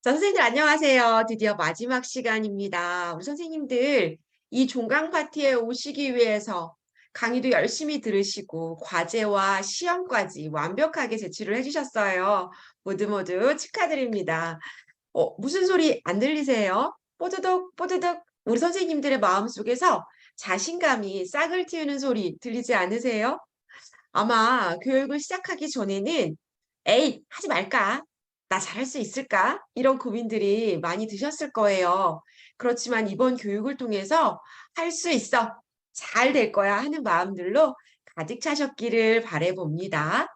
자, 선생님들 안녕하세요. 드디어 마지막 시간입니다. 우리 선생님들 이 종강 파티에 오시기 위해서 강의도 열심히 들으시고 과제와 시험까지 완벽하게 제출을 해주셨어요. 모두 모두 축하드립니다. 무슨 소리 안 들리세요? 뽀드득 뽀드득 우리 선생님들의 마음속에서 자신감이 싹을 틔우는 소리 들리지 않으세요? 아마 교육을 시작하기 전에는 에이, 하지 말까? 나 잘할 수 있을까? 이런 고민들이 많이 드셨을 거예요. 그렇지만 이번 교육을 통해서 할 수 있어. 잘 될 거야 하는 마음들로 가득 차셨기를 바라봅니다.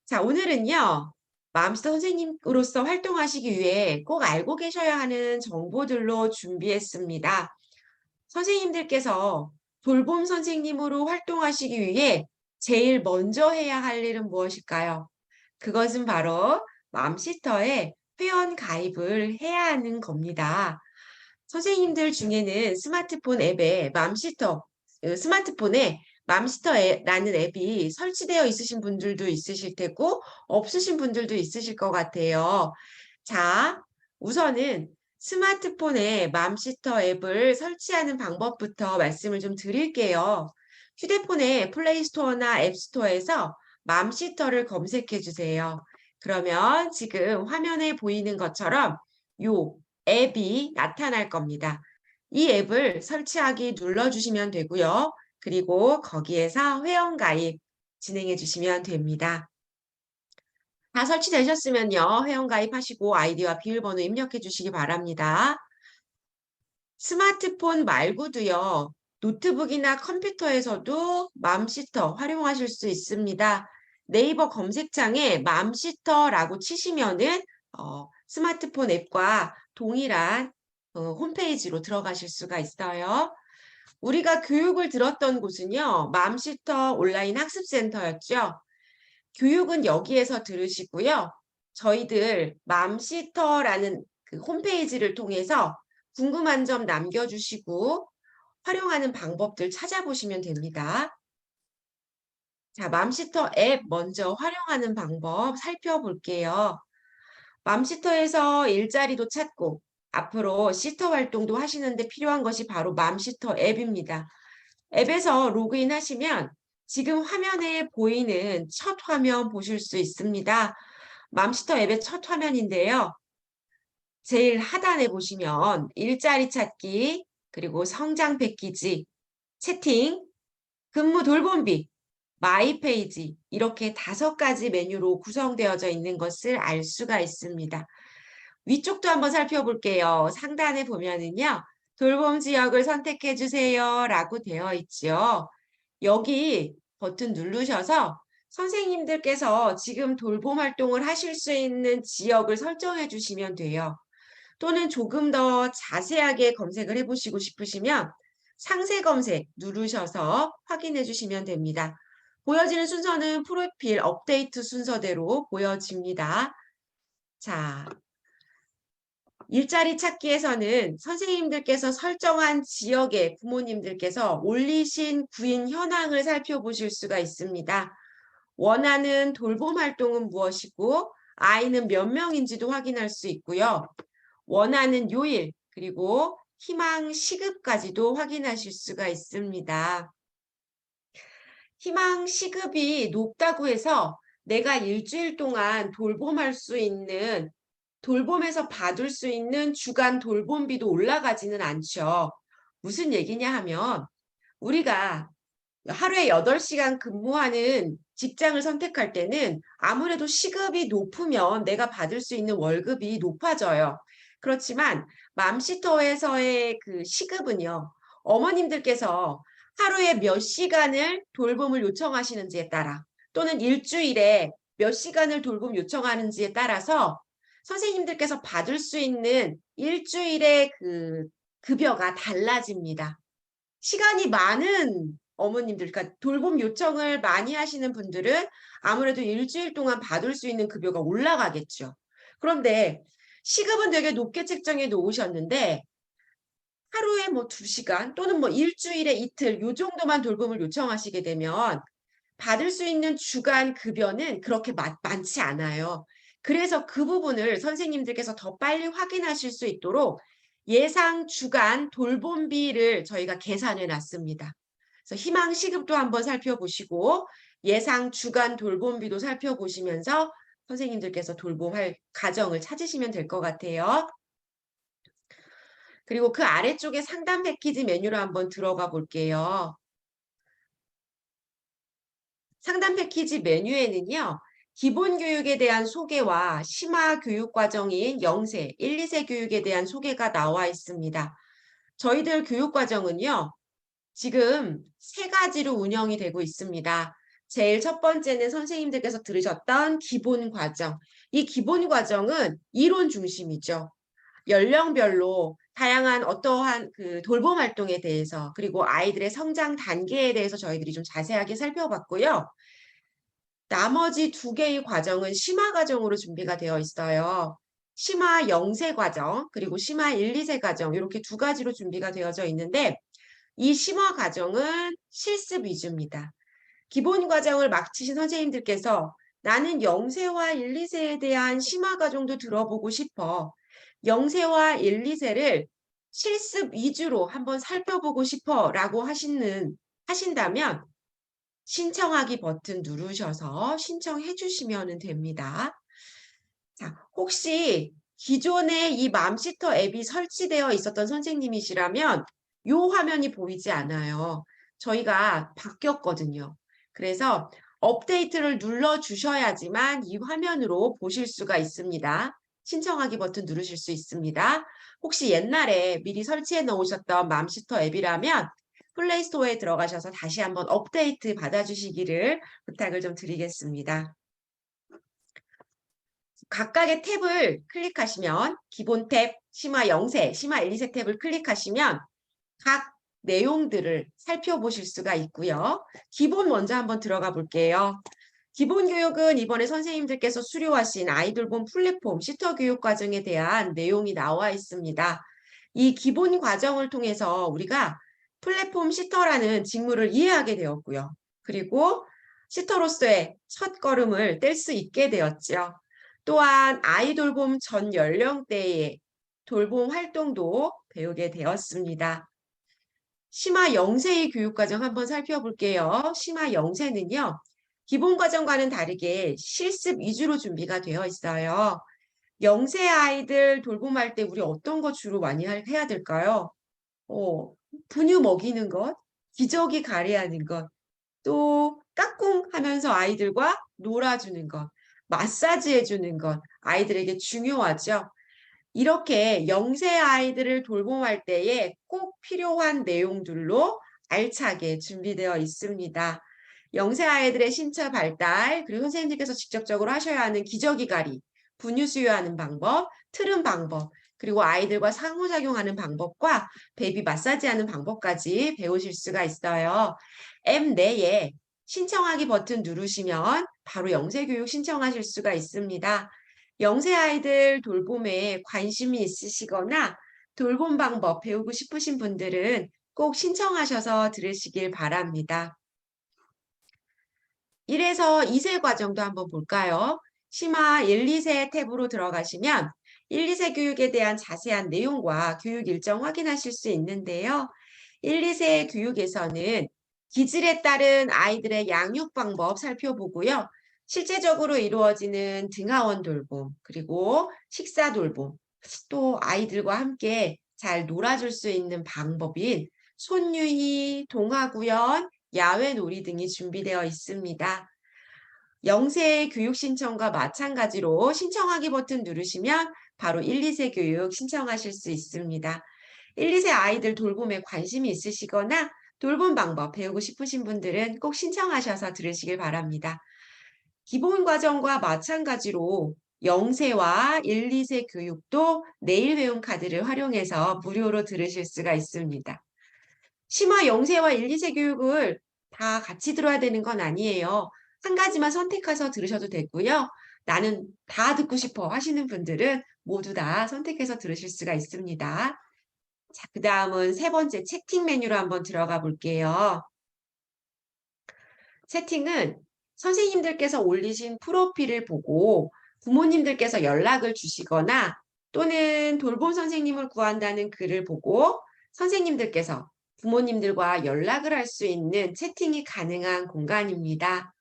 자, 오늘은요. 맘스터 선생님으로서 활동하시기 위해 꼭 알고 계셔야 하는 정보들로 준비했습니다. 선생님들께서 돌봄 선생님으로 활동하시기 위해 제일 먼저 해야 할 일은 무엇일까요? 그것은 바로 맘시터에 회원 가입을 해야 하는 겁니다. 선생님들 중에는 스마트폰 앱에 스마트폰에 맘시터라는 앱이 설치되어 있으신 분들도 있으실 테고 없으신 분들도 있으실 것 같아요. 자, 우선은 스마트폰에 맘시터 앱을 설치하는 방법부터 말씀을 좀 드릴게요. 휴대폰의 플레이스토어나 앱스토어에서 맘시터를 검색해 주세요. 그러면 지금 화면에 보이는 것처럼 요 앱이 나타날 겁니다. 이 앱을 설치하기 눌러주시면 되고요. 그리고 거기에서 회원가입 진행해 주시면 됩니다. 다 설치되셨으면요. 회원가입하시고 아이디와 비밀번호 입력해 주시기 바랍니다. 스마트폰 말고도요. 노트북이나 컴퓨터에서도 맘시터 활용하실 수 있습니다. 네이버 검색창에 맘시터라고 치시면은 스마트폰 앱과 동일한 홈페이지로 들어가실 수가 있어요. 우리가 교육을 들었던 곳은요. 맘시터 온라인 학습센터였죠. 교육은 여기에서 들으시고요. 저희들 맘시터라는 그 홈페이지를 통해서 궁금한 점 남겨주시고 활용하는 방법들 찾아보시면 됩니다. 자, 맘시터 앱 먼저 활용하는 방법 살펴볼게요. 맘시터에서 일자리도 찾고 앞으로 시터 활동도 하시는데 필요한 것이 바로 맘시터 앱입니다. 앱에서 로그인 하시면 지금 화면에 보이는 첫 화면 보실 수 있습니다. 맘시터 앱의 첫 화면인데요. 제일 하단에 보시면 일자리 찾기, 그리고 성장 패키지, 채팅, 근무 돌봄비, 마이 페이지 이렇게 5가지 메뉴로 구성되어져 있는 것을 알 수가 있습니다. 위쪽도 한번 살펴볼게요. 상단에 보면은요. 돌봄 지역을 선택해 주세요 라고 되어 있죠. 여기 버튼 누르셔서 선생님들께서 지금 돌봄 활동을 하실 수 있는 지역을 설정해 주시면 돼요. 또는 조금 더 자세하게 검색을 해보시고 싶으시면 상세 검색 누르셔서 확인해 주시면 됩니다. 보여지는 순서는 프로필 업데이트 순서대로 보여집니다. 자, 일자리 찾기에서는 선생님들께서 설정한 지역에 부모님들께서 올리신 구인 현황을 살펴보실 수가 있습니다. 원하는 돌봄 활동은 무엇이고 아이는 몇 명인지도 확인할 수 있고요. 원하는 요일 그리고 희망 시급까지도 확인하실 수가 있습니다. 희망 시급이 높다고 해서 내가 일주일 동안 돌봄할 수 있는 돌봄에서 받을 수 있는 주간 돌봄비도 올라가지는 않죠. 무슨 얘기냐 하면 우리가 하루에 8시간 근무하는 직장을 선택할 때는 아무래도 시급이 높으면 내가 받을 수 있는 월급이 높아져요. 그렇지만 맘시터에서의 그 시급은요. 어머님들께서 하루에 몇 시간을 돌봄을 요청하시는지에 따라 또는 일주일에 몇 시간을 돌봄 요청하는지에 따라서 선생님들께서 받을 수 있는 일주일의 그 급여가 달라집니다. 시간이 많은 어머님들, 그러니까 돌봄 요청을 많이 하시는 분들은 아무래도 일주일 동안 받을 수 있는 급여가 올라가겠죠. 그런데 시급은 되게 높게 책정해 놓으셨는데 하루에 뭐 2시간 또는 뭐 일주일에 이틀 요 정도만 돌봄을 요청하시게 되면 받을 수 있는 주간 급여는 그렇게 많지 않아요. 그래서 그 부분을 선생님들께서 더 빨리 확인하실 수 있도록 예상 주간 돌봄비를 저희가 계산해 놨습니다. 그래서 희망 시급도 한번 살펴보시고 예상 주간 돌봄비도 살펴보시면서 선생님들께서 돌봄할 가정을 찾으시면 될 것 같아요. 그리고 그 아래쪽에 상담 패키지 메뉴로 한번 들어가 볼게요. 상담 패키지 메뉴에는요. 기본 교육에 대한 소개와 심화 교육 과정인 영세, 1, 2세 교육에 대한 소개가 나와 있습니다. 저희들 교육 과정은요. 지금 세 가지로 운영이 되고 있습니다. 제일 첫 번째는 선생님들께서 들으셨던 기본 과정. 이 기본 과정은 이론 중심이죠. 연령별로 다양한 어떠한 그 돌봄 활동에 대해서 그리고 아이들의 성장 단계에 대해서 저희들이 좀 자세하게 살펴봤고요. 나머지 두 개의 과정은 심화 과정으로 준비가 되어 있어요. 심화 영세 과정 그리고 심화 1, 2세 과정 이렇게 두 가지로 준비가 되어져 있는데 이 심화 과정은 실습 위주입니다. 기본 과정을 마치신 선생님들께서 나는 영세와 1, 2세에 대한 심화 과정도 들어보고 싶어. 영세와 1, 2세를 실습 위주로 한번 살펴보고 싶어 라고 하신다면 신청하기 버튼 누르셔서 신청해 주시면 됩니다. 자, 혹시 기존에 이 맘시터 앱이 설치되어 있었던 선생님이시라면 이 화면이 보이지 않아요. 저희가 바뀌었거든요. 그래서 업데이트를 눌러 주셔야지만 이 화면으로 보실 수가 있습니다. 신청하기 버튼 누르실 수 있습니다. 혹시 옛날에 미리 설치해 놓으셨던 맘시터 앱이라면 플레이스토어에 들어가셔서 다시 한번 업데이트 받아주시기를 부탁을 좀 드리겠습니다. 각각의 탭을 클릭하시면 기본 탭, 심화 영세, 심화 1, 2세 탭을 클릭하시면 각 내용들을 살펴보실 수가 있고요. 기본 먼저 한번 들어가 볼게요. 기본 교육은 이번에 선생님들께서 수료하신 아이돌봄 플랫폼 시터 교육 과정에 대한 내용이 나와 있습니다. 이 기본 과정을 통해서 우리가 플랫폼 시터라는 직무를 이해하게 되었고요. 그리고 시터로서의 첫 걸음을 뗄 수 있게 되었죠. 또한 아이돌봄 전 연령대의 돌봄 활동도 배우게 되었습니다. 심화 영세의 교육과정 한번 살펴볼게요. 심화 영세는요. 기본 과정과는 다르게 실습 위주로 준비가 되어 있어요. 영세 아이들 돌봄할 때 우리 어떤 거 주로 많이 해야 될까요? 분유 먹이는 것, 기저귀 가래하는 것, 또 까꿍 하면서 아이들과 놀아주는 것, 마사지 해주는 것, 아이들에게 중요하죠. 이렇게 영세 아이들을 돌봄할 때에 꼭 필요한 내용들로 알차게 준비되어 있습니다. 영세 아이들의 신체 발달, 그리고 선생님들께서 직접적으로 하셔야 하는 기저귀 가리, 분유 수유하는 방법, 트름 방법, 그리고 아이들과 상호작용하는 방법과 베이비 마사지하는 방법까지 배우실 수가 있어요. 앱 내에 신청하기 버튼 누르시면 바로 영세교육 신청하실 수가 있습니다. 영세 아이들 돌봄에 관심이 있으시거나 돌봄 방법 배우고 싶으신 분들은 꼭 신청하셔서 들으시길 바랍니다. 1에서 2세 과정도 한번 볼까요? 심화 1, 2세 탭으로 들어가시면 1, 2세 교육에 대한 자세한 내용과 교육 일정 확인하실 수 있는데요. 1, 2세 교육에서는 기질에 따른 아이들의 양육 방법 살펴보고요. 실제적으로 이루어지는 등하원 돌봄, 그리고 식사 돌봄, 또 아이들과 함께 잘 놀아줄 수 있는 방법인 손유희, 동화구연, 야외 놀이 등이 준비되어 있습니다. 영세 교육 신청과 마찬가지로 신청하기 버튼 누르시면 바로 1, 2세 교육 신청하실 수 있습니다. 1, 2세 아이들 돌봄에 관심이 있으시거나 돌봄 방법 배우고 싶으신 분들은 꼭 신청하셔서 들으시길 바랍니다. 기본 과정과 마찬가지로 영세와 1, 2세 교육도 내일 배움 카드를 활용해서 무료로 들으실 수가 있습니다. 심화 영세와 1, 2세 교육을 다 같이 들어야 되는 건 아니에요. 한 가지만 선택해서 들으셔도 되고요. 나는 다 듣고 싶어 하시는 분들은 모두 다 선택해서 들으실 수가 있습니다. 자, 그 다음은 세 번째 채팅 메뉴로 한번 들어가 볼게요. 채팅은 선생님들께서 올리신 프로필을 보고 부모님들께서 연락을 주시거나 또는 돌봄 선생님을 구한다는 글을 보고 선생님들께서 부모님들과 연락을 할 수 있는 채팅이 가능한 공간입니다.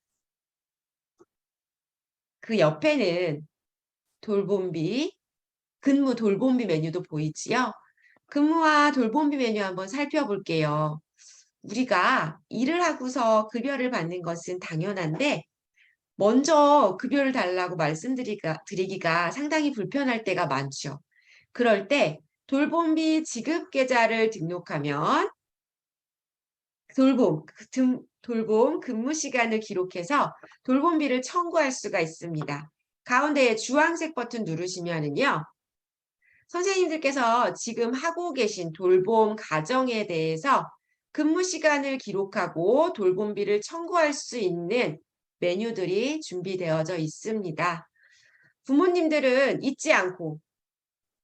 그 옆에는 돌봄비, 근무 돌봄비 메뉴도 보이지요? 근무와 돌봄비 메뉴 한번 살펴볼게요. 우리가 일을 하고서 급여를 받는 것은 당연한데 먼저 급여를 달라고 드리기가 상당히 불편할 때가 많죠. 그럴 때 돌봄비 지급 계좌를 등록하면 돌봄 근무 시간을 기록해서 돌봄비를 청구할 수가 있습니다. 가운데에 주황색 버튼 누르시면은요. 선생님들께서 지금 하고 계신 돌봄 가정에 대해서 근무 시간을 기록하고 돌봄비를 청구할 수 있는 메뉴들이 준비되어져 있습니다. 부모님들은 잊지 않고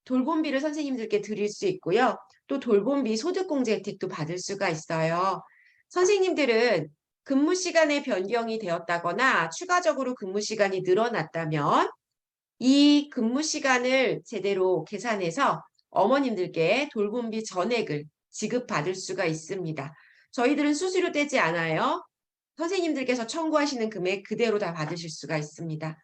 돌봄비를 선생님들께 드릴 수 있고요. 또 돌봄비 소득공제 혜택도 받을 수가 있어요. 선생님들은 근무 시간의 변경이 되었다거나 추가적으로 근무 시간이 늘어났다면 이 근무 시간을 제대로 계산해서 어머님들께 돌봄비 전액을 지급받을 수가 있습니다. 저희들은 수수료 떼지 않아요. 선생님들께서 청구하시는 금액 그대로 다 받으실 수가 있습니다.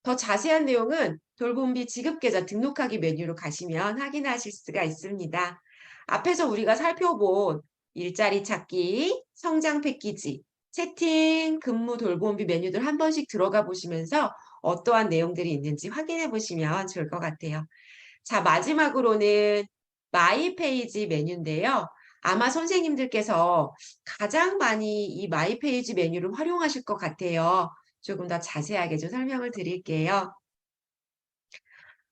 더 자세한 내용은 돌봄비 지급계좌 등록하기 메뉴로 가시면 확인하실 수가 있습니다. 앞에서 우리가 살펴본 일자리 찾기, 성장 패키지, 채팅, 근무 돌봄비 메뉴들 한 번씩 들어가 보시면서 어떠한 내용들이 있는지 확인해 보시면 좋을 것 같아요. 자, 마지막으로는 마이 페이지 메뉴인데요. 아마 선생님들께서 가장 많이 이 마이 페이지 메뉴를 활용하실 것 같아요. 조금 더 자세하게 좀 설명을 드릴게요.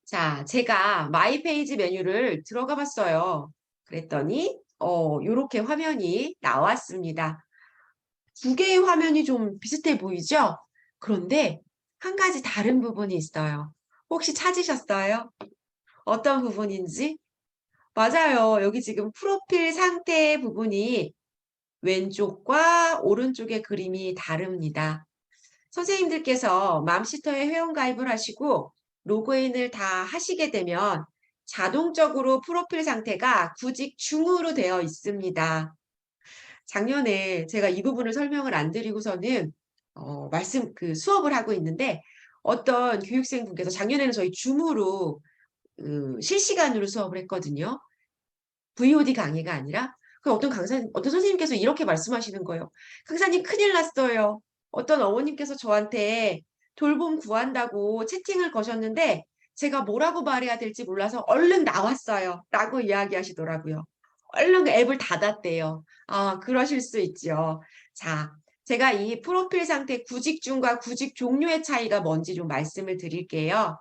자, 제가 마이 페이지 메뉴를 들어가 봤어요. 그랬더니 요렇게 화면이 나왔습니다. 두 개의 화면이 좀 비슷해 보이죠? 그런데 한 가지 다른 부분이 있어요. 혹시 찾으셨어요? 어떤 부분인지? 맞아요. 여기 지금 프로필 상태 부분이 왼쪽과 오른쪽의 그림이 다릅니다. 선생님들께서 맘시터에 회원가입을 하시고 로그인을 다 하시게 되면 자동적으로 프로필 상태가 구직 중으로 되어 있습니다. 작년에 제가 이 부분을 설명을 안 드리고서는 수업을 하고 있는데 어떤 교육생분께서 작년에는 저희 줌으로 실시간으로 수업을 했거든요. VOD 강의가 아니라 어떤 선생님께서 이렇게 말씀하시는 거예요. 강사님 큰일 났어요. 어떤 어머님께서 저한테 돌봄 구한다고 채팅을 거셨는데 제가 뭐라고 말해야 될지 몰라서 얼른 나왔어요. 라고 이야기하시더라고요. 얼른 그 앱을 닫았대요. 아, 그러실 수 있죠. 자, 제가 이 프로필 상태 구직 중과 구직 종료의 차이가 뭔지 좀 말씀을 드릴게요.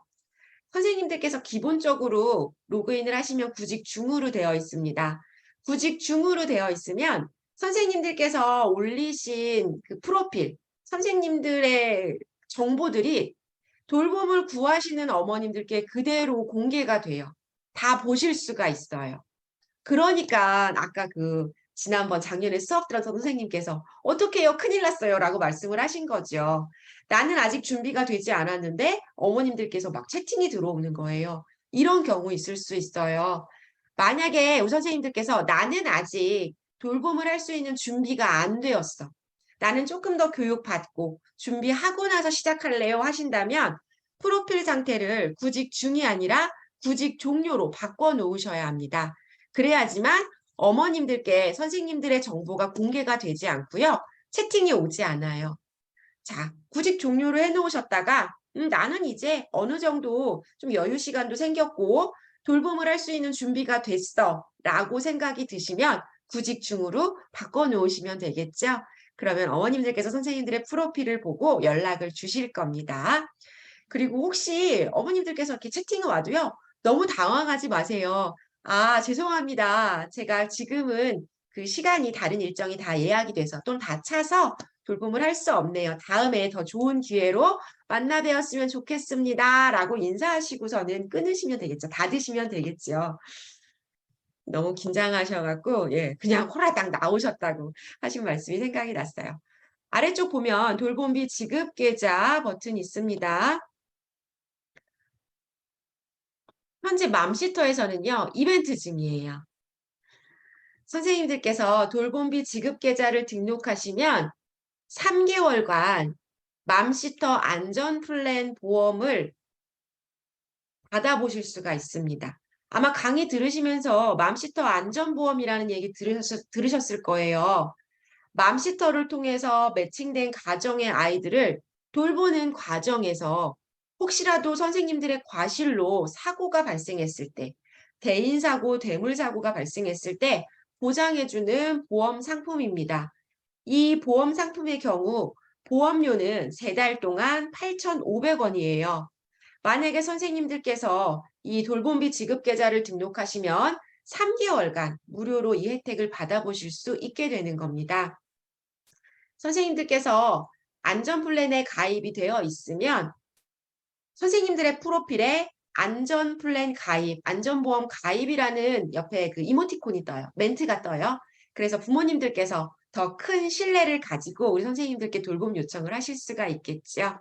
선생님들께서 기본적으로 로그인을 하시면 구직 중으로 되어 있습니다. 구직 중으로 되어 있으면 선생님들께서 올리신 그 프로필, 선생님들의 정보들이 돌봄을 구하시는 어머님들께 그대로 공개가 돼요. 다 보실 수가 있어요. 그러니까 아까 지난번 작년에 수업 들어서 선생님께서 어떡해요? 큰일 났어요. 라고 말씀을 하신 거죠. 나는 아직 준비가 되지 않았는데 어머님들께서 막 채팅이 들어오는 거예요. 이런 경우 있을 수 있어요. 만약에 선생님들께서 나는 아직 돌봄을 할 수 있는 준비가 안 되었어. 나는 조금 더 교육받고 준비하고 나서 시작할래요 하신다면 프로필 상태를 구직 중이 아니라 구직 종료로 바꿔 놓으셔야 합니다. 그래야지만 어머님들께 선생님들의 정보가 공개가 되지 않고요. 채팅이 오지 않아요. 자, 구직 종료를 해놓으셨다가 나는 이제 어느 정도 좀 여유 시간도 생겼고 돌봄을 할 수 있는 준비가 됐어 라고 생각이 드시면 구직 중으로 바꿔놓으시면 되겠죠. 그러면 어머님들께서 선생님들의 프로필을 보고 연락을 주실 겁니다. 그리고 혹시 어머님들께서 이렇게 채팅이 와도요. 너무 당황하지 마세요. 아, 죄송합니다. 제가 지금은 그 시간이 다른 일정이 다 예약이 돼서 또는 다 차서 돌봄을 할 수 없네요. 다음에 더 좋은 기회로 만나 뵈었으면 좋겠습니다. 라고 인사하시고서는 끊으시면 되겠죠. 닫으시면 되겠죠. 너무 긴장하셔갖고, 예, 그냥 호라당 나오셨다고 하신 말씀이 생각이 났어요. 아래쪽 보면 돌봄비 지급 계좌 버튼이 있습니다. 현재 맘시터에서는요, 이벤트 중이에요. 선생님들께서 돌봄비 지급 계좌를 등록하시면 3개월간 맘시터 안전 플랜 보험을 받아보실 수가 있습니다. 아마 강의 들으시면서 맘시터 안전보험이라는 얘기 들으셨을 거예요. 맘시터를 통해서 매칭된 가정의 아이들을 돌보는 과정에서 혹시라도 선생님들의 과실로 사고가 발생했을 때, 대인사고, 대물사고가 발생했을 때 보장해주는 보험 상품입니다. 이 보험 상품의 경우 보험료는 3달 동안 8,500원이에요. 만약에 선생님들께서 이 돌봄비 지급 계좌를 등록하시면 3개월간 무료로 이 혜택을 받아보실 수 있게 되는 겁니다. 선생님들께서 안전플랜에 가입이 되어 있으면 선생님들의 프로필에 안전플랜 가입, 안전보험 가입이라는 옆에 그 이모티콘이 떠요. 멘트가 떠요. 그래서 부모님들께서 더 큰 신뢰를 가지고 우리 선생님들께 돌봄 요청을 하실 수가 있겠죠.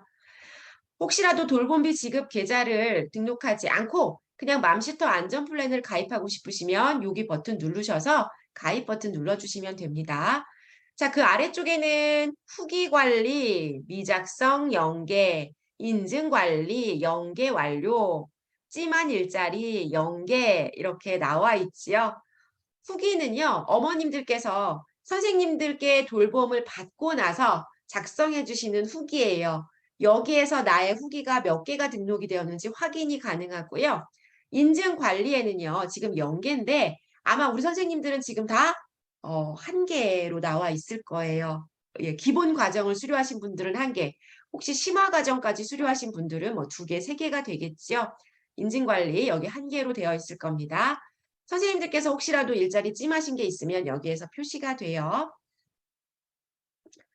혹시라도 돌봄비 지급 계좌를 등록하지 않고 그냥 맘시터 안전플랜을 가입하고 싶으시면 여기 버튼 누르셔서 가입 버튼 눌러주시면 됩니다. 자, 그 아래쪽에는 후기 관리, 미작성 연계, 인증 관리, 연계 완료, 찜한 일자리, 연계 이렇게 나와 있지요. 후기는요, 어머님들께서 선생님들께 돌봄을 받고 나서 작성해 주시는 후기예요. 여기에서 나의 후기가 몇 개가 등록이 되었는지 확인이 가능하고요. 인증 관리에는요, 지금 0개인데 아마 우리 선생님들은 지금 다 1개로 나와 있을 거예요. 예, 기본 과정을 수료하신 분들은 1개, 혹시 심화 과정까지 수료하신 분들은 뭐 2개, 3개가 되겠죠. 인증 관리 여기 1개로 되어 있을 겁니다. 선생님들께서 혹시라도 일자리 찜하신 게 있으면 여기에서 표시가 돼요.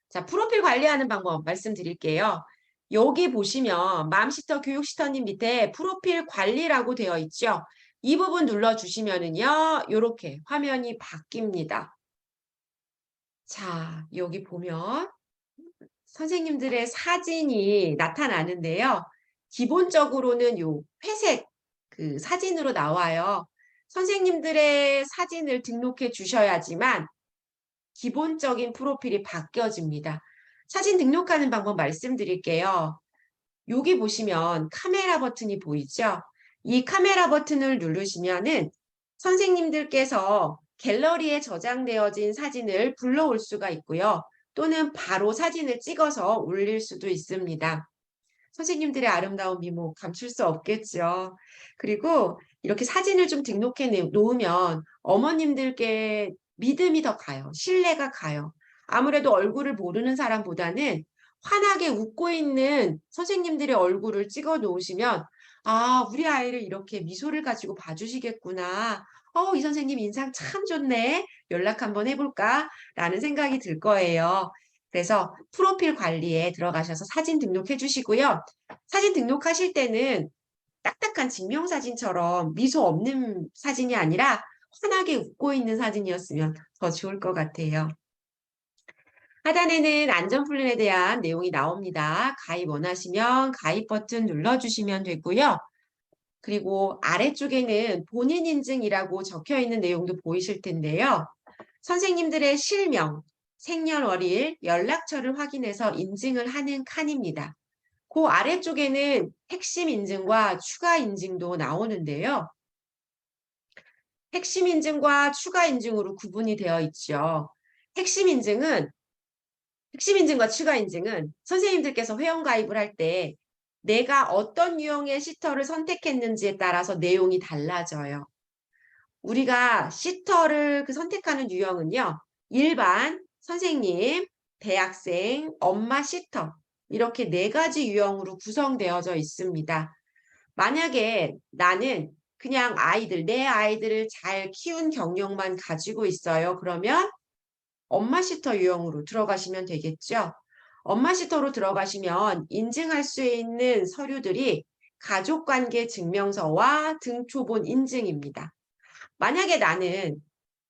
자, 프로필 관리하는 방법 말씀드릴게요. 여기 보시면 맘시터 교육시터님 밑에 프로필 관리라고 되어 있죠. 이 부분 눌러주시면은요, 이렇게 화면이 바뀝니다. 자, 여기 보면 선생님들의 사진이 나타나는데요. 기본적으로는 요 회색 그 사진으로 나와요. 선생님들의 사진을 등록해 주셔야지만 기본적인 프로필이 바뀌어집니다. 사진 등록하는 방법 말씀드릴게요. 여기 보시면 카메라 버튼이 보이죠? 이 카메라 버튼을 누르시면은 선생님들께서 갤러리에 저장되어진 사진을 불러올 수가 있고요. 또는 바로 사진을 찍어서 올릴 수도 있습니다. 선생님들의 아름다운 미모 감출 수 없겠죠. 그리고 이렇게 사진을 좀 등록해 놓으면 어머님들께 믿음이 더 가요. 신뢰가 가요. 아무래도 얼굴을 모르는 사람보다는 환하게 웃고 있는 선생님들의 얼굴을 찍어 놓으시면 아, 우리 아이를 이렇게 미소를 가지고 봐주시겠구나. 이 선생님 인상 참 좋네. 연락 한번 해볼까? 라는 생각이 들 거예요. 그래서 프로필 관리에 들어가셔서 사진 등록해 주시고요. 사진 등록하실 때는 딱딱한 증명사진처럼 미소 없는 사진이 아니라 환하게 웃고 있는 사진이었으면 더 좋을 것 같아요. 하단에는 안전플랜에 대한 내용이 나옵니다. 가입 원하시면 가입 버튼 눌러주시면 되고요. 그리고 아래쪽에는 본인 인증이라고 적혀 있는 내용도 보이실 텐데요. 선생님들의 실명, 생년월일, 연락처를 확인해서 인증을 하는 칸입니다. 그 아래쪽에는 핵심 인증과 추가 인증도 나오는데요. 핵심 인증과 추가 인증으로 구분이 되어 있죠. 핵심 인증과 추가 인증은 선생님들께서 회원가입을 할 때 내가 어떤 유형의 시터를 선택했는지에 따라서 내용이 달라져요. 우리가 시터를 선택하는 유형은요. 일반, 선생님, 대학생, 엄마 시터 이렇게 4가지 유형으로 구성되어져 있습니다. 만약에 나는 그냥 내 아이들을 잘 키운 경력만 가지고 있어요. 그러면 엄마 시터 유형으로 들어가시면 되겠죠. 엄마 시터로 들어가시면 인증할 수 있는 서류들이 가족관계 증명서와 등초본 인증입니다. 만약에 나는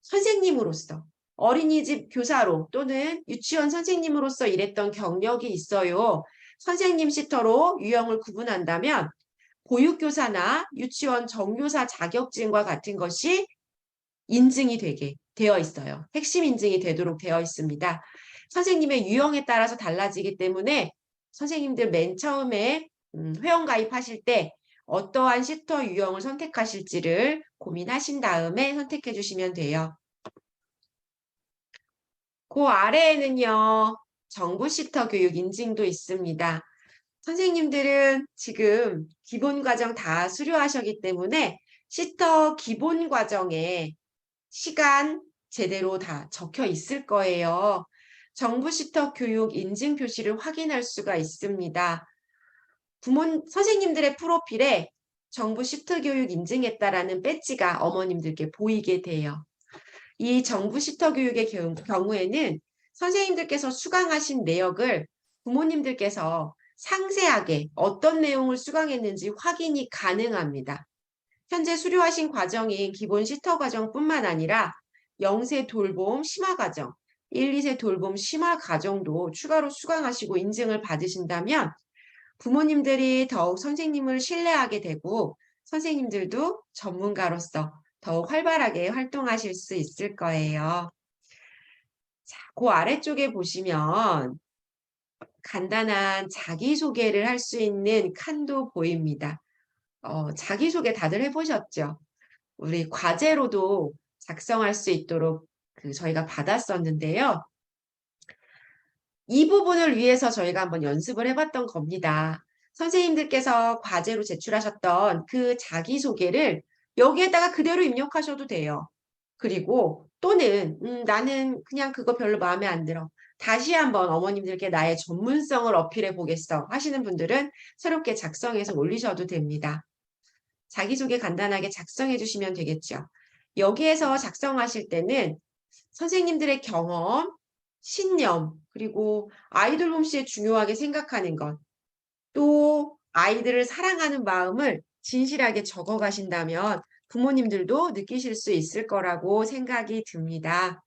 선생님으로서 어린이집 교사로 또는 유치원 선생님으로서 일했던 경력이 있어요. 선생님 시터로 유형을 구분한다면 보육교사나 유치원 정교사 자격증과 같은 것이 인증이 되게 되어 있어요. 핵심 인증이 되도록 되어 있습니다. 선생님의 유형에 따라서 달라지기 때문에 선생님들 맨 처음에 회원 가입하실 때 어떠한 시터 유형을 선택하실지를 고민하신 다음에 선택해 주시면 돼요. 그 아래에는요, 정부 시터 교육 인증도 있습니다. 선생님들은 지금 기본 과정 다 수료하셨기 때문에 시터 기본 과정에 시간 제대로 다 적혀 있을 거예요. 정부 시터 교육 인증 표시를 확인할 수가 있습니다. 선생님들의 프로필에 정부 시터 교육 인증했다라는 배지가 어머님들께 보이게 돼요. 이 정부 시터 교육의 경우에는 선생님들께서 수강하신 내역을 부모님들께서 상세하게 어떤 내용을 수강했는지 확인이 가능합니다. 현재 수료하신 과정인 기본 시터 과정뿐만 아니라 0세 돌봄 심화 과정, 1, 2세 돌봄 심화 과정도 추가로 수강하시고 인증을 받으신다면 부모님들이 더욱 선생님을 신뢰하게 되고 선생님들도 전문가로서 더욱 활발하게 활동하실 수 있을 거예요. 자, 그 아래쪽에 보시면 간단한 자기소개를 할 수 있는 칸도 보입니다. 자기소개 다들 해보셨죠? 우리 과제로도 작성할 수 있도록 저희가 받았었는데요. 이 부분을 위해서 저희가 한번 연습을 해봤던 겁니다. 선생님들께서 과제로 제출하셨던 그 자기소개를 여기에다가 그대로 입력하셔도 돼요. 그리고 또는 나는 그냥 그거 별로 마음에 안 들어. 다시 한번 어머님들께 나의 전문성을 어필해 보겠어 하시는 분들은 새롭게 작성해서 올리셔도 됩니다. 자기소개 간단하게 작성해 주시면 되겠죠. 여기에서 작성하실 때는 선생님들의 경험, 신념, 그리고 아이돌 봄씨에 중요하게 생각하는 것, 또 아이들을 사랑하는 마음을 진실하게 적어 가신다면 부모님들도 느끼실 수 있을 거라고 생각이 듭니다.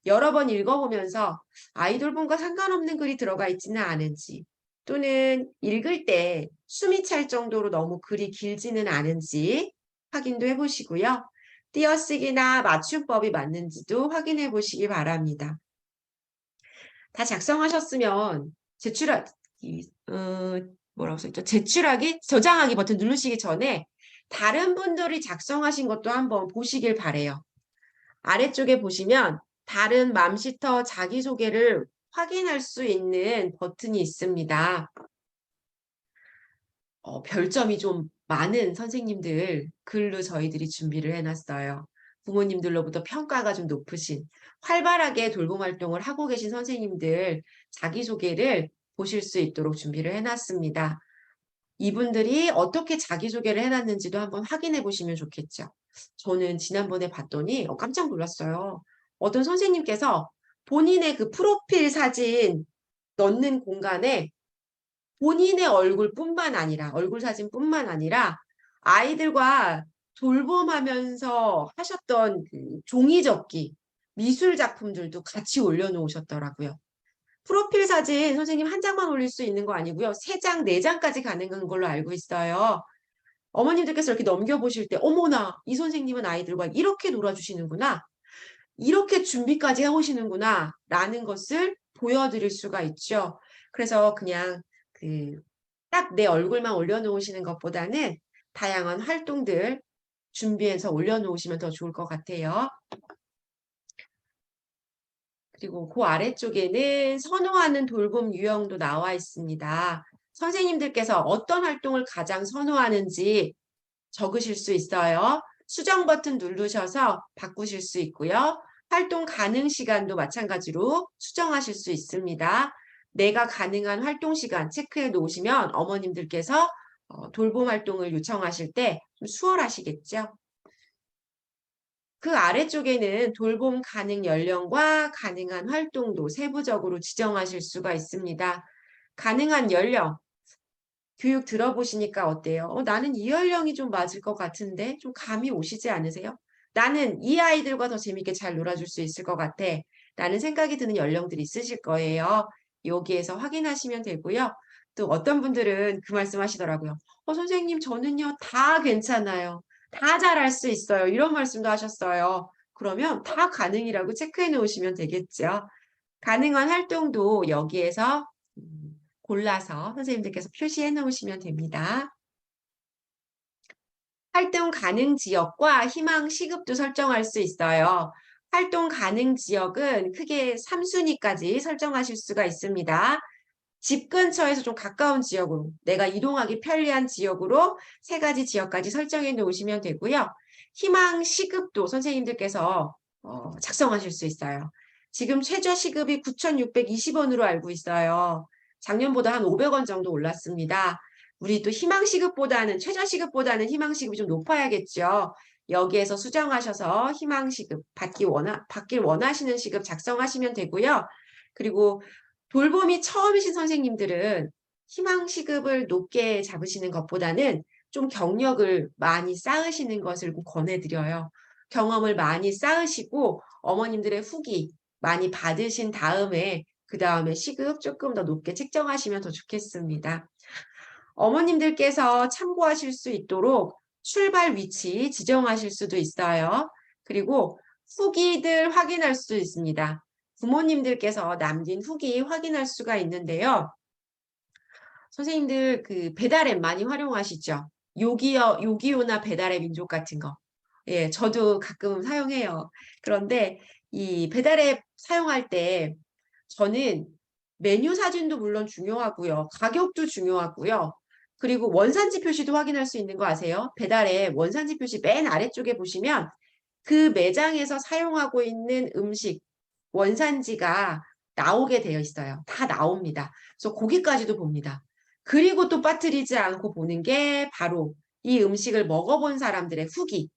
여러 번 읽어보면서 아이돌봄과 상관없는 글이 들어가 있지는 않은지, 또는 읽을 때 숨이 찰 정도로 너무 글이 길지는 않은지 확인도 해보시고요. 띄어쓰기나 맞춤법이 맞는지도 확인해 보시기 바랍니다. 다 작성하셨으면 뭐라고 써있죠? 제출하기, 저장하기 버튼 누르시기 전에 다른 분들이 작성하신 것도 한번 보시길 바래요. 아래쪽에 보시면 다른 맘시터 자기소개를 확인할 수 있는 버튼이 있습니다. 별점이 좀 많은 선생님들 글로 저희들이 준비를 해놨어요. 부모님들로부터 평가가 좀 높으신 활발하게 돌봄 활동을 하고 계신 선생님들 자기소개를 보실 수 있도록 준비를 해놨습니다. 이분들이 어떻게 자기소개를 해놨는지도 한번 확인해 보시면 좋겠죠. 저는 지난번에 봤더니 깜짝 놀랐어요. 어떤 선생님께서 본인의 그 프로필 사진 넣는 공간에 본인의 얼굴 사진뿐만 아니라 아이들과 돌봄하면서 하셨던 그 종이접기, 미술 작품들도 같이 올려놓으셨더라고요. 프로필 사진 선생님 한 장만 올릴 수 있는 거 아니고요. 3장, 4장까지 가능한 걸로 알고 있어요. 어머님들께서 이렇게 넘겨보실 때 어머나 이 선생님은 아이들과 이렇게 놀아주시는구나. 이렇게 준비까지 해오시는구나 라는 것을 보여드릴 수가 있죠. 그래서 그냥 딱 내 얼굴만 올려놓으시는 것보다는 다양한 활동들 준비해서 올려놓으시면 더 좋을 것 같아요. 그리고 그 아래쪽에는 선호하는 돌봄 유형도 나와 있습니다. 선생님들께서 어떤 활동을 가장 선호하는지 적으실 수 있어요. 수정 버튼 누르셔서 바꾸실 수 있고요. 활동 가능 시간도 마찬가지로 수정하실 수 있습니다. 내가 가능한 활동 시간 체크해 놓으시면 어머님들께서 돌봄 활동을 요청하실 때 좀 수월하시겠죠. 그 아래쪽에는 돌봄 가능 연령과 가능한 활동도 세부적으로 지정하실 수가 있습니다. 가능한 연령, 교육 들어보시니까 어때요? 나는 이 연령이 좀 맞을 것 같은데 좀 감이 오시지 않으세요? 나는 이 아이들과 더 재밌게 잘 놀아줄 수 있을 것 같아. 라는 생각이 드는 연령들이 있으실 거예요. 여기에서 확인하시면 되고요. 또 어떤 분들은 그 말씀 하시더라고요. 선생님, 저는요, 다 괜찮아요. 다 잘할 수 있어요. 이런 말씀도 하셨어요. 그러면 다 가능이라고 체크해 놓으시면 되겠죠. 가능한 활동도 여기에서 골라서 선생님들께서 표시해 놓으시면 됩니다. 활동 가능 지역과 희망 시급도 설정할 수 있어요. 활동 가능 지역은 크게 3순위까지 설정하실 수가 있습니다. 집 근처에서 좀 가까운 지역으로, 내가 이동하기 편리한 지역으로 3가지 지역까지 설정해 놓으시면 되고요. 희망 시급도 선생님들께서 작성하실 수 있어요. 지금 최저 시급이 9,620원으로 알고 있어요. 작년보다 한 500원 정도 올랐습니다. 우리 또 희망시급보다는 최저시급보다는 희망시급이 좀 높아야겠죠. 여기에서 수정하셔서 희망시급 받길 원하시는 시급 작성하시면 되고요. 그리고 돌봄이 처음이신 선생님들은 희망시급을 높게 잡으시는 것보다는 좀 경력을 많이 쌓으시는 것을 권해드려요. 경험을 많이 쌓으시고 어머님들의 후기 많이 받으신 다음에 그 다음에 시급 조금 더 높게 책정하시면 더 좋겠습니다. 어머님들께서 참고하실 수 있도록 출발 위치 지정하실 수도 있어요. 그리고 후기들 확인할 수 있습니다. 부모님들께서 남긴 후기 확인할 수가 있는데요. 선생님들 그 배달앱 많이 활용하시죠? 요기요나 배달의 민족 같은 거. 예, 저도 가끔 사용해요. 그런데 이 배달앱 사용할 때 저는 메뉴 사진도 물론 중요하고요. 가격도 중요하고요. 그리고 원산지 표시도 확인할 수 있는 거 아세요? 배달앱 원산지 표시 맨 아래쪽에 보시면 그 매장에서 사용하고 있는 음식 원산지가 나오게 되어 있어요. 다 나옵니다. 그래서 고기까지도 봅니다. 그리고 또 빠뜨리지 않고 보는 게 바로 이 음식을 먹어본 사람들의 후기.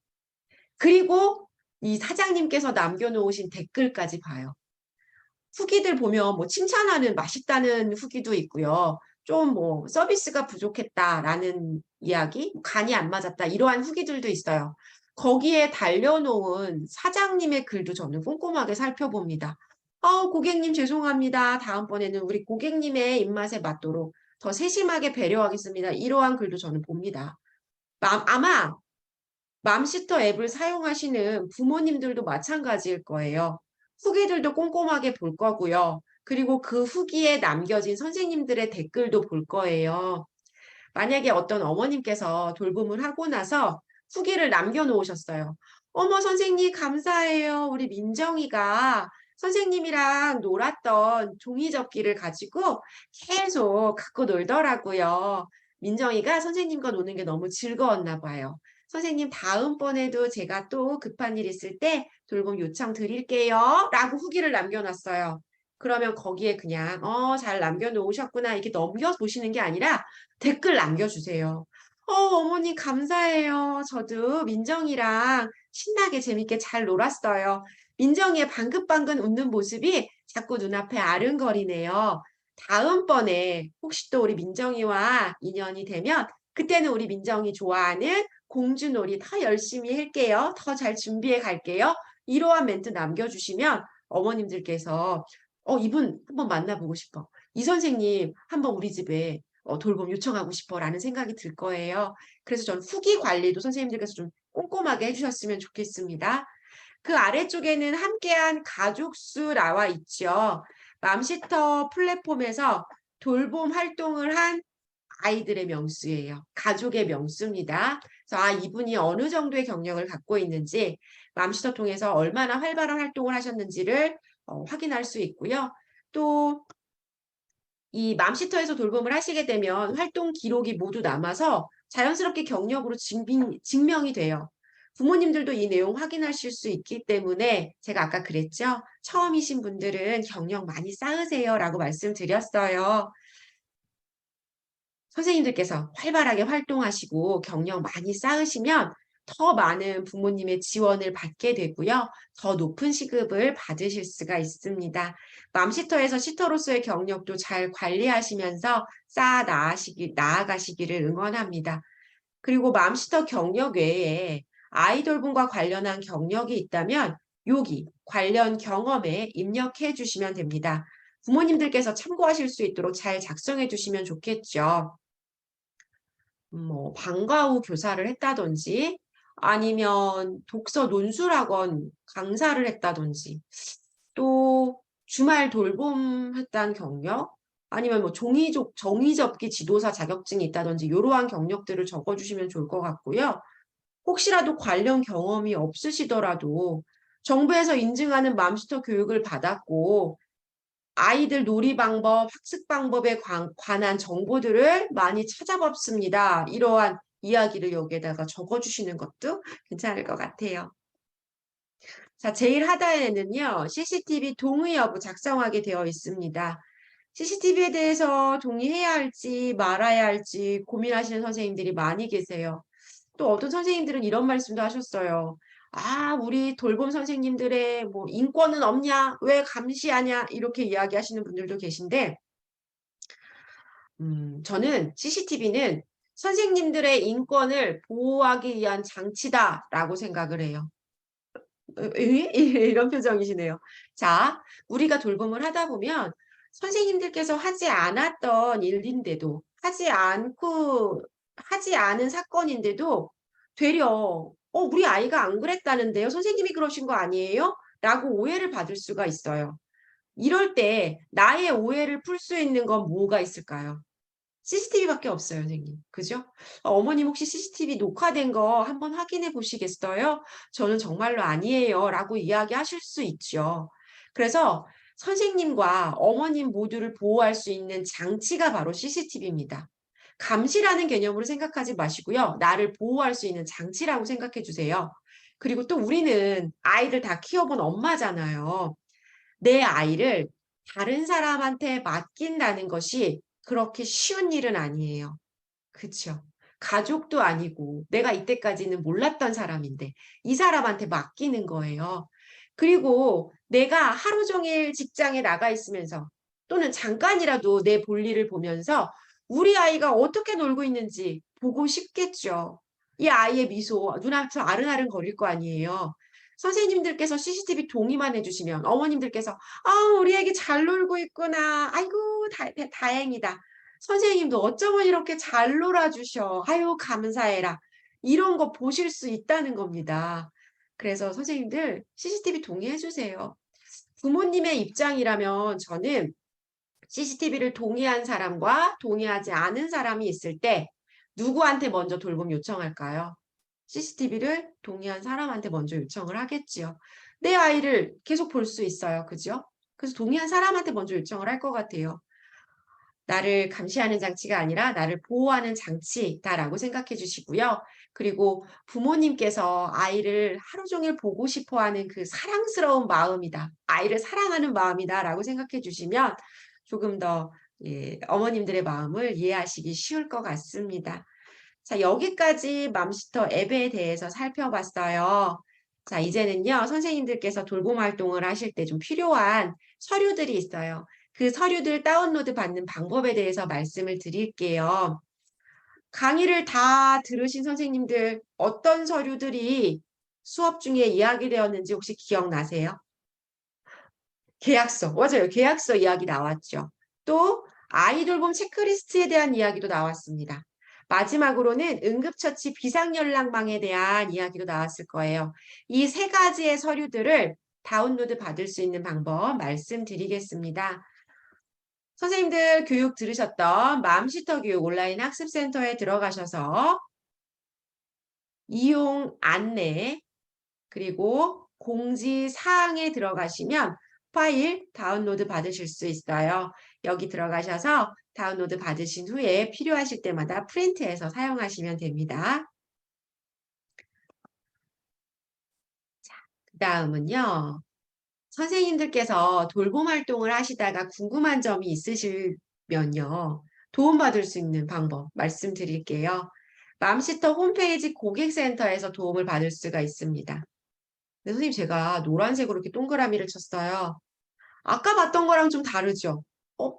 그리고 이 사장님께서 남겨놓으신 댓글까지 봐요. 후기들 보면 뭐 칭찬하는 맛있다는 후기도 있고요. 좀 뭐 서비스가 부족했다라는 이야기, 간이 안 맞았다 이러한 후기들도 있어요. 거기에 달려놓은 사장님의 글도 저는 꼼꼼하게 살펴봅니다. 고객님 죄송합니다. 다음번에는 우리 고객님의 입맛에 맞도록 더 세심하게 배려하겠습니다. 이러한 글도 저는 봅니다. 아마 맘시터 앱을 사용하시는 부모님들도 마찬가지일 거예요. 후기들도 꼼꼼하게 볼 거고요. 그리고 그 후기에 남겨진 선생님들의 댓글도 볼 거예요. 만약에 어떤 어머님께서 돌봄을 하고 나서 후기를 남겨놓으셨어요. 어머, 선생님, 감사해요. 우리 민정이가 선생님이랑 놀았던 종이접기를 가지고 계속 갖고 놀더라고요. 민정이가 선생님과 노는 게 너무 즐거웠나 봐요. 선생님, 다음번에도 제가 또 급한 일 있을 때 돌봄 요청 드릴게요. 라고 후기를 남겨놨어요. 그러면 거기에 그냥, 잘 남겨놓으셨구나. 이렇게 넘겨보시는 게 아니라 댓글 남겨주세요. 어머니 감사해요. 저도 민정이랑 신나게 재밌게 잘 놀았어요. 민정이의 방긋방긋 웃는 모습이 자꾸 눈앞에 아른거리네요. 다음번에 혹시 또 우리 민정이와 인연이 되면 그때는 우리 민정이 좋아하는 공주놀이 더 열심히 할게요. 더 잘 준비해 갈게요. 이러한 멘트 남겨주시면 어머님들께서 이분 한번 만나보고 싶어. 이 선생님 한번 우리 집에 돌봄 요청하고 싶어라는 생각이 들 거예요. 그래서 전 후기 관리도 선생님들께서 좀 꼼꼼하게 해주셨으면 좋겠습니다. 그 아래쪽에는 함께한 가족수 나와 있죠. 맘시터 플랫폼에서 돌봄 활동을 한 아이들의 명수예요. 가족의 명수입니다. 그래서 이분이 어느 정도의 경력을 갖고 있는지 맘시터 통해서 얼마나 활발한 활동을 하셨는지를 확인할 수 있고요. 또 이 맘시터에서 돌봄을 하시게 되면 활동 기록이 모두 남아서 자연스럽게 경력으로 증명이 돼요. 부모님들도 이 내용 확인하실 수 있기 때문에 제가 아까 그랬죠? 처음이신 분들은 경력 많이 쌓으세요라고 말씀드렸어요. 선생님들께서 활발하게 활동하시고 경력 많이 쌓으시면 더 많은 부모님의 지원을 받게 되고요. 더 높은 시급을 받으실 수가 있습니다. 맘시터에서 시터로서의 경력도 잘 관리하시면서 쌓아 나아가시기를 응원합니다. 그리고 맘시터 경력 외에 아이돌분과 관련한 경력이 있다면 여기 관련 경험에 입력해 주시면 됩니다. 부모님들께서 참고하실 수 있도록 잘 작성해 주시면 좋겠죠. 뭐 방과 후 교사를 했다든지 아니면 독서 논술학원 강사를 했다든지 또 주말 돌봄 했다는 경력 아니면 뭐 종이접기 지도사 자격증이 있다든지 이러한 경력들을 적어주시면 좋을 것 같고요. 혹시라도 관련 경험이 없으시더라도 정부에서 인증하는 맘스터 교육을 받았고 아이들 놀이 방법, 학습 방법에 관한 정보들을 많이 찾아봤습니다. 이러한 이야기를 여기에다가 적어주시는 것도 괜찮을 것 같아요. 자, 제일 하단에는요, CCTV 동의 여부 작성하게 되어 있습니다. CCTV에 대해서 동의해야 할지 말아야 할지 고민하시는 선생님들이 많이 계세요. 또 어떤 선생님들은 이런 말씀도 하셨어요. 아, 우리 돌봄 선생님들의 뭐 인권은 없냐? 왜 감시하냐? 이렇게 이야기하시는 분들도 계신데, 저는 CCTV는 선생님들의 인권을 보호하기 위한 장치다라고 생각을 해요. 이런 표정이시네요. 자, 우리가 돌봄을 하다 보면 선생님들께서 하지 않았던 일인데도 하지 않은 사건인데도 되려 우리 아이가 안 그랬다는데요. 선생님이 그러신 거 아니에요? 라고 오해를 받을 수가 있어요. 이럴 때 나의 오해를 풀 수 있는 건 뭐가 있을까요? CCTV밖에 없어요, 선생님. 그죠? 어머님 혹시 CCTV 녹화된 거 한번 확인해 보시겠어요? 저는 정말로 아니에요. 라고 이야기하실 수 있죠. 그래서 선생님과 어머님 모두를 보호할 수 있는 장치가 바로 CCTV입니다. 감시라는 개념으로 생각하지 마시고요. 나를 보호할 수 있는 장치라고 생각해 주세요. 그리고 또 우리는 아이들 다 키워본 엄마잖아요. 내 아이를 다른 사람한테 맡긴다는 것이 그렇게 쉬운 일은 아니에요. 그쵸? 가족도 아니고 내가 이때까지는 몰랐던 사람인데 이 사람한테 맡기는 거예요. 그리고 내가 하루 종일 직장에 나가 있으면서 또는 잠깐이라도 내 볼일을 보면서 우리 아이가 어떻게 놀고 있는지 보고 싶겠죠. 이 아이의 미소 눈앞에서 아른아른 거릴 거 아니에요. 선생님들께서 CCTV 동의만 해주시면 어머님들께서 우리 애기 잘 놀고 있구나. 아이고 다행이다. 선생님도 어쩌면 이렇게 잘 놀아주셔. 아유, 감사해라. 이런 거 보실 수 있다는 겁니다. 그래서 선생님들 CCTV 동의해 주세요. 부모님의 입장이라면 저는 CCTV를 동의한 사람과 동의하지 않은 사람이 있을 때 누구한테 먼저 돌봄 요청할까요? CCTV를 동의한 사람한테 먼저 요청을 하겠지요. 내 아이를 계속 볼 수 있어요. 그죠? 그래서 동의한 사람한테 먼저 요청을 할 것 같아요. 나를 감시하는 장치가 아니라 나를 보호하는 장치다라고 생각해 주시고요. 그리고 부모님께서 아이를 하루 종일 보고 싶어 하는 그 사랑스러운 마음이다. 아이를 사랑하는 마음이다라고 생각해 주시면 조금 더 어머님들의 마음을 이해하시기 쉬울 것 같습니다. 자, 여기까지 맘시터 앱에 대해서 살펴봤어요. 자, 이제는요, 선생님들께서 돌봄 활동을 하실 때 좀 필요한 서류들이 있어요. 그 서류들 다운로드 받는 방법에 대해서 말씀을 드릴게요. 강의를 다 들으신 선생님들 어떤 서류들이 수업 중에 이야기되었는지 혹시 기억나세요? 계약서, 맞아요. 계약서 이야기 나왔죠. 또 아이돌봄 체크리스트에 대한 이야기도 나왔습니다. 마지막으로는 응급처치 비상연락망에 대한 이야기도 나왔을 거예요. 이 세 가지의 서류들을 다운로드 받을 수 있는 방법 말씀드리겠습니다. 선생님들 교육 들으셨던 맘시터 교육 온라인 학습센터에 들어가셔서 이용 안내 그리고 공지 사항에 들어가시면 파일 다운로드 받으실 수 있어요. 여기 들어가셔서 다운로드 받으신 후에 필요하실 때마다 프린트해서 사용하시면 됩니다. 자, 그 다음은요. 선생님들께서 돌봄 활동을 하시다가 궁금한 점이 있으시면요. 도움받을 수 있는 방법 말씀드릴게요. 맘시터 홈페이지 고객센터에서 도움을 받을 수가 있습니다. 근데 선생님 제가 노란색으로 이렇게 동그라미를 쳤어요. 아까 봤던 거랑 좀 다르죠?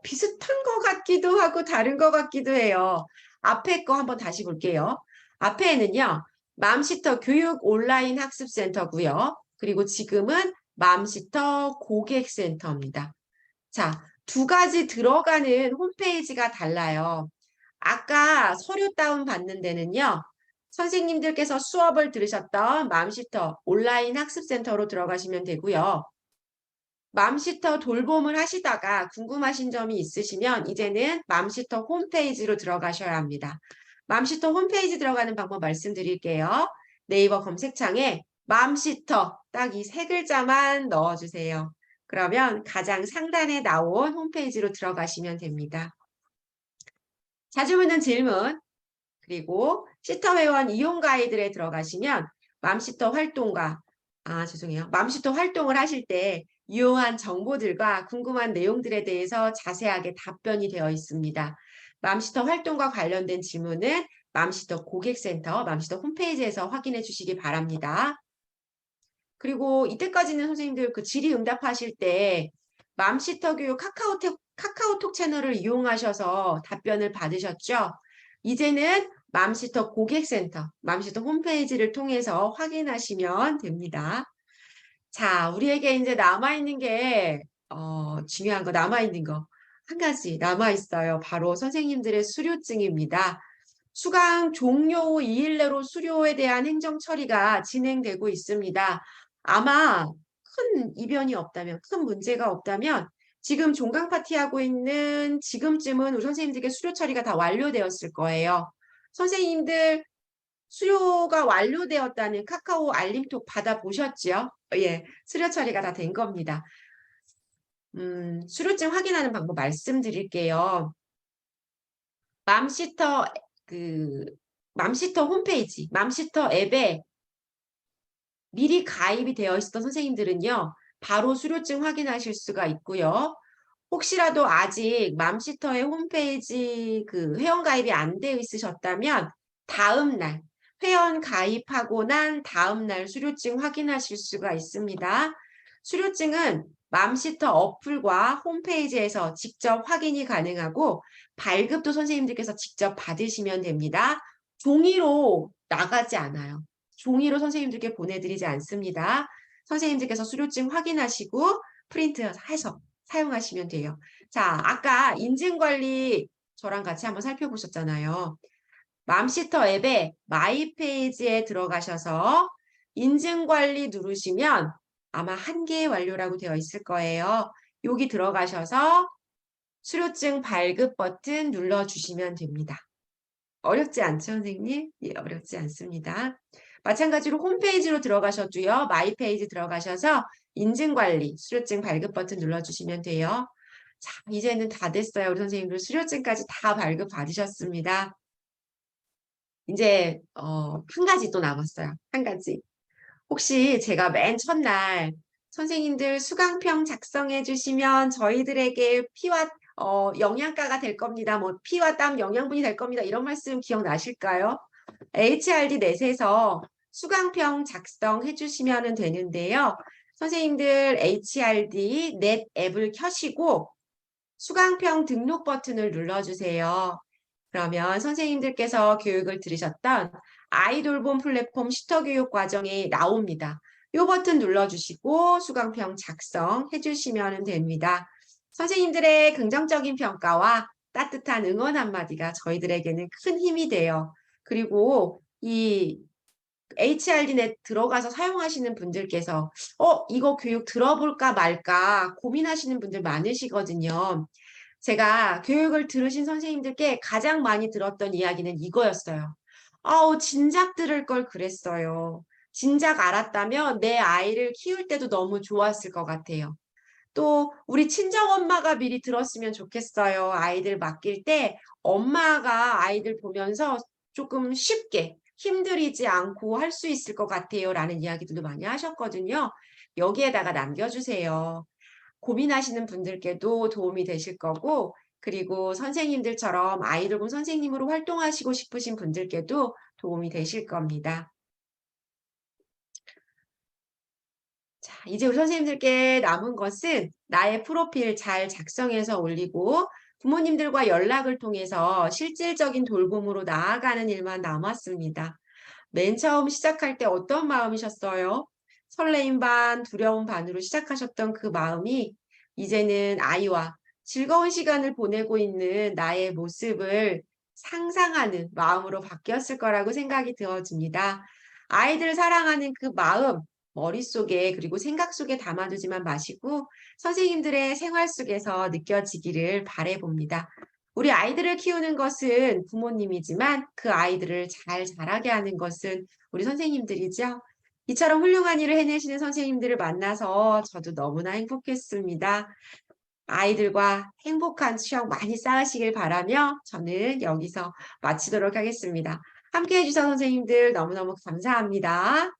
비슷한 것 같기도 하고 다른 것 같기도 해요. 앞에 거 한번 다시 볼게요. 앞에는요. 맘시터 교육 온라인 학습센터고요. 그리고 지금은 맘시터 고객센터입니다. 자, 두 가지 들어가는 홈페이지가 달라요. 아까 서류 다운 받는 데는요. 선생님들께서 수업을 들으셨던 맘시터 온라인 학습센터로 들어가시면 되고요. 맘시터 돌봄을 하시다가 궁금하신 점이 있으시면 이제는 맘시터 홈페이지로 들어가셔야 합니다. 맘시터 홈페이지 들어가는 방법 말씀드릴게요. 네이버 검색창에 맘시터 딱 이 세 글자만 넣어주세요. 그러면 가장 상단에 나온 홈페이지로 들어가시면 됩니다. 자주 묻는 질문, 그리고 시터 회원 이용 가이드에 들어가시면 맘시터 활동과 죄송해요. 맘시터 활동을 하실 때 유용한 정보들과 궁금한 내용들에 대해서 자세하게 답변이 되어 있습니다. 맘시터 활동과 관련된 질문은 맘시터 고객센터, 맘시터 홈페이지에서 확인해 주시기 바랍니다. 그리고 이때까지는 선생님들 그 질의응답하실 때 맘시터 교육 카카오톡 채널을 이용하셔서 답변을 받으셨죠? 이제는 맘시터 고객센터, 맘시터 홈페이지를 통해서 확인하시면 됩니다. 자, 우리에게 이제 남아있는 게, 중요한 거, 남아있는 거. 한 가지 남아있어요. 바로 선생님들의 수료증입니다. 수강 종료 후 2일 내로 수료에 대한 행정 처리가 진행되고 있습니다. 아마 큰 이변이 없다면, 큰 문제가 없다면, 지금 종강 파티하고 있는 지금쯤은 우리 선생님들께 수료 처리가 다 완료되었을 거예요. 선생님들 수료가 완료되었다는 카카오 알림톡 받아보셨죠? 예, 수료 처리가 다 된 겁니다. 수료증 확인하는 방법 말씀드릴게요. 맘시터 맘시터 홈페이지, 맘시터 앱에 미리 가입이 되어 있었던 선생님들은요, 바로 수료증 확인하실 수가 있고요. 혹시라도 아직 맘시터의 홈페이지 그 회원 가입이 안 되어 있으셨다면 다음 날 회원 가입하고 난 다음 날 수료증 확인하실 수가 있습니다. 수료증은 맘시터 어플과 홈페이지에서 직접 확인이 가능하고 발급도 선생님들께서 직접 받으시면 됩니다. 종이로 나가지 않아요. 종이로 선생님들께 보내드리지 않습니다. 선생님들께서 수료증 확인하시고 프린트해서 사용하시면 돼요. 자, 아까 인증관리 저랑 같이 한번 살펴보셨잖아요. 맘시터 앱에 마이 페이지에 들어가셔서 인증관리 누르시면 아마 한 개 완료라고 되어 있을 거예요. 여기 들어가셔서 수료증 발급 버튼 눌러주시면 됩니다. 어렵지 않죠, 선생님? 예, 어렵지 않습니다. 마찬가지로 홈페이지로 들어가셔도요. 마이 페이지 들어가셔서 인증관리, 수료증 발급 버튼 눌러주시면 돼요. 자, 이제는 다 됐어요. 우리 선생님들 수료증까지 다 발급 받으셨습니다. 이제 한 가지 또 남았어요. 한 가지. 혹시 제가 맨 첫날 선생님들 수강평 작성해 주시면 저희들에게 피와 영양가가 될 겁니다. 뭐 피와 땀 영양분이 될 겁니다. 이런 말씀 기억나실까요? HRD 넷에서 수강평 작성해 주시면 되는데요. 선생님들 HRD 넷 앱을 켜시고 수강평 등록 버튼을 눌러주세요. 그러면 선생님들께서 교육을 들으셨던 아이돌봄 플랫폼 시터교육 과정이 나옵니다. 이 버튼 눌러주시고 수강평 작성해 주시면 됩니다. 선생님들의 긍정적인 평가와 따뜻한 응원 한마디가 저희들에게는 큰 힘이 돼요. 그리고 이 HRD넷 들어가서 사용하시는 분들께서 이거 교육 들어볼까 말까 고민하시는 분들 많으시거든요. 제가 교육을 들으신 선생님들께 가장 많이 들었던 이야기는 이거였어요. 진작 들을 걸 그랬어요. 진작 알았다면 내 아이를 키울 때도 너무 좋았을 것 같아요. 또 우리 친정엄마가 미리 들었으면 좋겠어요. 아이들 맡길 때 엄마가 아이들 보면서 조금 쉽게 힘들이지 않고 할 수 있을 것 같아요. 라는 이야기들도 많이 하셨거든요. 여기에다가 남겨주세요. 고민하시는 분들께도 도움이 되실 거고, 그리고 선생님들처럼 아이돌봄 선생님으로 활동하시고 싶으신 분들께도 도움이 되실 겁니다. 자, 이제 우리 선생님들께 남은 것은 나의 프로필 잘 작성해서 올리고 부모님들과 연락을 통해서 실질적인 돌봄으로 나아가는 일만 남았습니다. 맨 처음 시작할 때 어떤 마음이셨어요? 설레임 반, 두려움 반으로 시작하셨던 그 마음이 이제는 아이와 즐거운 시간을 보내고 있는 나의 모습을 상상하는 마음으로 바뀌었을 거라고 생각이 되어집니다. 아이들을 사랑하는 그 마음, 머릿속에 그리고 생각 속에 담아두지만 마시고 선생님들의 생활 속에서 느껴지기를 바라봅니다. 우리 아이들을 키우는 것은 부모님이지만 그 아이들을 잘 자라게 하는 것은 우리 선생님들이죠. 이처럼 훌륭한 일을 해내시는 선생님들을 만나서 저도 너무나 행복했습니다. 아이들과 행복한 추억 많이 쌓으시길 바라며 저는 여기서 마치도록 하겠습니다. 함께 해주셔서 선생님들 너무너무 감사합니다.